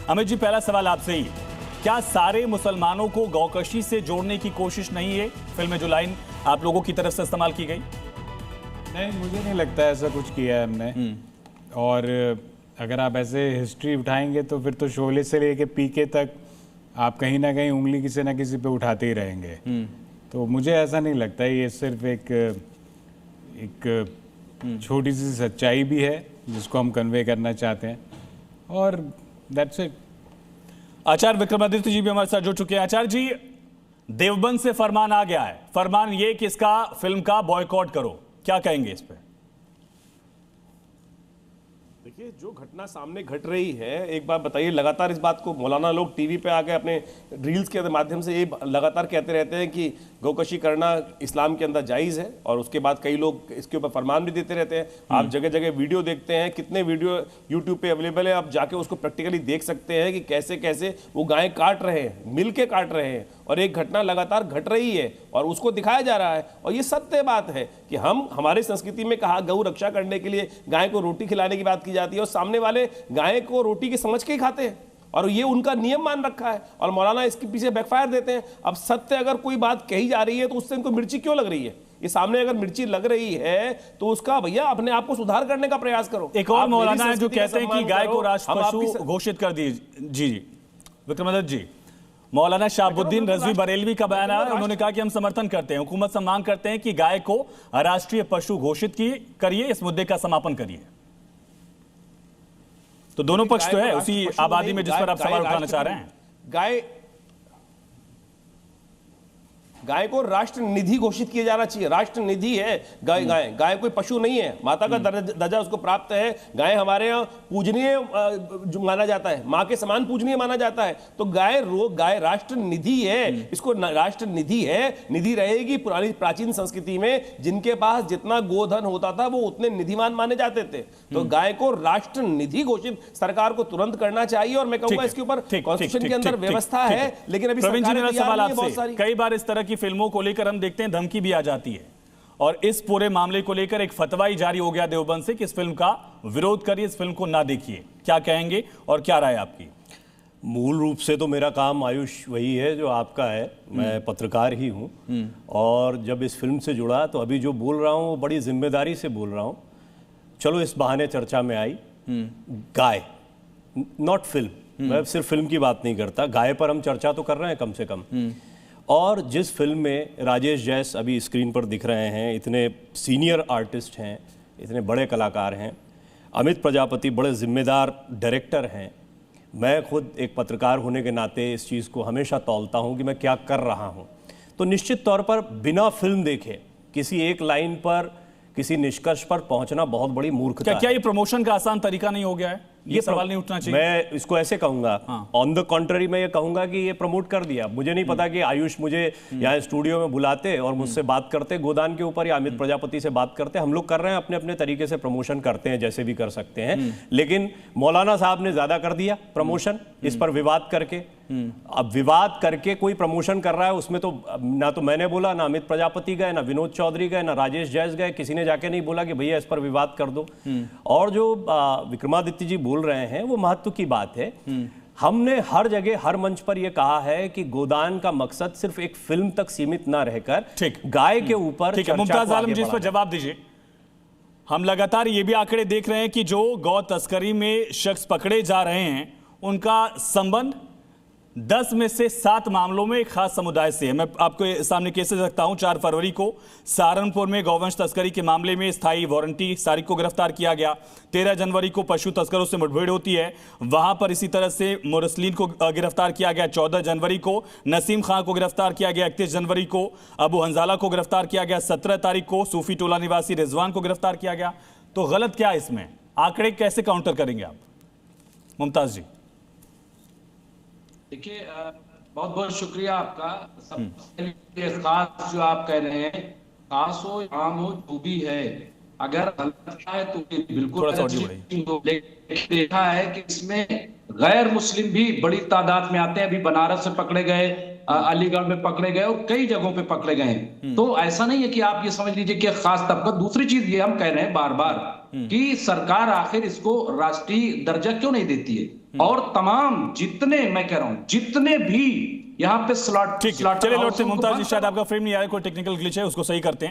अमित जी, पहला सवाल आपसे ही, क्या सारे मुसलमानों को गौकशी से जोड़ने की कोशिश नहीं है फिल्म में जो लाइन आप लोगों की तरफ से इस्तेमाल की गई? नहीं, मुझे नहीं लगता ऐसा कुछ किया है हमने। और अगर आप ऐसे हिस्ट्री उठाएंगे तो फिर तो शोले से लेके पीके तक आप कहीं ना कहीं उंगली किसी ना किसी पे उठाते ही रहेंगे। तो मुझे ऐसा नहीं लगता, ये सिर्फ एक छोटी सी सच्चाई भी है जिसको हम कन्वे करना चाहते हैं, और दैट्स इट। आचार्य विक्रमादित्य जी भी हमारे साथ जुड़ चुके हैं। आचार्य जी, देवबंद से फरमान आ गया है, फरमान ये कि इसका फिल्म का बॉयकॉट करो, क्या कहेंगे इस पे? देखिए, जो घटना सामने घट रही है, एक बात बताइए, लगातार इस बात को मौलाना लोग टीवी पे आके अपने रील्स के माध्यम से ये लगातार कहते रहते हैं कि गौकशी करना इस्लाम के अंदर जायज़ है, और उसके बाद कई लोग इसके ऊपर फरमान भी देते रहते हैं। आप जगह जगह वीडियो देखते हैं, कितने वीडियो यूट्यूब पे अवेलेबल है, आप जाके उसको प्रैक्टिकली देख सकते हैं कि कैसे कैसे वो गायें काट रहे हैं, मिल के काट रहे हैं, और एक घटना लगातार घट रही है और उसको दिखाया जा रहा है। और ये सत्य बात है कि हमारे संस्कृति में कहा गौ रक्षा करने के लिए गाय को रोटी खिलाने की बात की जाती है, और सामने वाले गाय को रोटी की समझ के ही खाते हैं, और ये उनका नियम मान रखा है, और मौलाना इसके पीछे बैकफायर देते हैं। अब सत्य अगर कोई बात कही जा रही है तो उससे इनको मिर्ची क्यों लग रही है? ये सामने अगर मिर्ची लग रही है तो उसका भैया अपने आप को सुधार करने का प्रयास करो। एक और मौलाना है जो कहते हैं कि गाय को राष्ट्र पशु घोषित कर दी। जी विक्रमादित्य जी, मौलाना शाहबुद्दीन रजवी बरेलवी का बयान है, उन्होंने कहा कि हम समर्थन करते हैं, हुकूमत से मांग करते हैं कि गाय को राष्ट्रीय पशु घोषित करिए, इस मुद्दे का समापन करिए। तो दोनों पक्ष तो है उसी आबादी में जिस पर आप सवाल उठाना चाह रहे हैं। गाय को राष्ट्र निधि घोषित किया जाना चाहिए। राष्ट्र निधि है गाय कोई पशु नहीं है, माता का दर्जा उसको प्राप्त है। गाय हमारे यहाँ पूजनीय माना जाता है, माँ के समान पूजनीय माना जाता है। तो गाय राष्ट्र निधि है, इसको राष्ट्र निधि है, निधि रहेगी। पुरानी प्राचीन संस्कृति में जिनके पास जितना गोधन होता था वो उतने निधिमान माने जाते थे। तो गाय को राष्ट्र निधि घोषित सरकार को तुरंत करना चाहिए, और मैं कहूंगा इसके ऊपर कॉन्स्टिट्यूशन के अंदर व्यवस्था है। लेकिन अभी कई बार इस तरह की फिल्मों को लेकर हम देखते हैं धमकी भी आ जाती है, और इस पूरे मामले को लेकर एक फतवा ही जारी हो गया देवबंद से कि इस फिल्म का विरोध करिए, इस फिल्म को ना देखिए। क्या कहेंगे और क्या राय आपकी? मूल रूप से तो मेरा काम आयुष वही है जो आपका है, मैं पत्रकार ही हूँ, और जब इस फिल्म से जुड़ा तो अभी जो बोल रहा हूँ वो बड़ी जिम्मेदारी से बोल रहा हूँ। चलो इस बहाने चर्चा में आई गाय, नॉट फिल्म। मैं सिर्फ फिल्म की बात नहीं करता, गाय पर हम चर्चा तो कर रहे हैं कम से कम। और जिस फिल्म में राजेश जैस अभी स्क्रीन पर दिख रहे हैं, इतने सीनियर आर्टिस्ट हैं, इतने बड़े कलाकार हैं, अमित प्रजापति बड़े जिम्मेदार डायरेक्टर हैं, मैं खुद एक पत्रकार होने के नाते इस चीज़ को हमेशा तौलता हूं कि मैं क्या कर रहा हूं। तो निश्चित तौर पर बिना फिल्म देखे किसी एक लाइन पर, किसी निष्कर्ष पर पहुंचना बहुत बड़ी मूर्खता है। क्या ये प्रमोशन का आसान तरीका नहीं हो गया है? ये सवाल नहीं उठना चाहिए? मैं इसको ऐसे कहूंगा, ऑन द कॉन्ट्ररी मैं ये कहूंगा कि ये प्रमोट कर दिया। मुझे नहीं पता कि आयुष मुझे यहाँ स्टूडियो में बुलाते और मुझसे बात करते गोदान के ऊपर, या अमित प्रजापति से बात करते। हम लोग कर रहे हैं, अपने अपने तरीके से प्रमोशन करते हैं, जैसे भी कर सकते हैं। लेकिन मौलाना साहब ने ज्यादा कर दिया प्रमोशन, इस पर विवाद करके। अब विवाद करके कोई प्रमोशन कर रहा है, उसमें तो ना तो मैंने बोला, ना अमित प्रजापति गए, ना विनोद चौधरी गए, ना राजेश जैस गए, किसी ने जाके नहीं बोला कि भैया इस पर विवाद कर दो। और जो विक्रमादित्य जी बोल रहे हैं वो महत्व की बात है। हमने हर जगह हर मंच पर यह कहा है कि गोदान का मकसद सिर्फ एक फिल्म तक सीमित ना रहकर गाय के ऊपर। मुमताज आलम जी, इस पर जवाब दीजिए। हम लगातार ये भी आंकड़े देख रहे हैं कि जो गौ तस्करी में शख्स पकड़े जा रहे हैं उनका संबंध 10 में से 7 मामलों में एक खास समुदाय से है। मैं आपको सामने केसेस रखता हूं। 4 फरवरी को सहारनपुर में गौवंश तस्करी के मामले में स्थायी वारंटी सारिक को गिरफ्तार किया गया। 13 जनवरी को पशु तस्करों से मुठभेड़ होती है, वहां पर इसी तरह से मुरसलीन को गिरफ्तार किया गया। 14 जनवरी को नसीम खां को गिरफ्तार किया गया। 31 जनवरी को अबू हंजाला को गिरफ्तार किया गया। 17 तारीख को सूफी टोला निवासी रिजवान को गिरफ्तार किया गया। तो गलत क्या है इसमें? आंकड़े कैसे काउंटर करेंगे आप, मुमताज जी? देखिए, बहुत बहुत शुक्रिया आपका। सबसे खास जो आप कह रहे हैं, खास हो आम हो जो भी है, अगर गलत है तो बिल्कुल देखा है कि इसमें गैर मुस्लिम भी बड़ी तादाद में आते हैं। अभी बनारस से पकड़े गए, अलीगढ़ में पकड़े गए और कई जगहों पे पकड़े गए हैं। तो ऐसा नहीं है कि आप ये समझ लीजिए कि खास तबका। दूसरी चीज ये हम कह रहे हैं बार बार कि सरकार आखिर इसको राष्ट्रीय दर्जा क्यों नहीं देती है। और तमाम जितने, मैं कह रहा हूं, जितने भी यहाँ पे स्लॉट, ठीक है, चलिए लौटते मुमताज जी, शायद आपका फ्रेम नहीं आया, कोई टेक्निकल ग्लिच है, उसको सही करते हैं।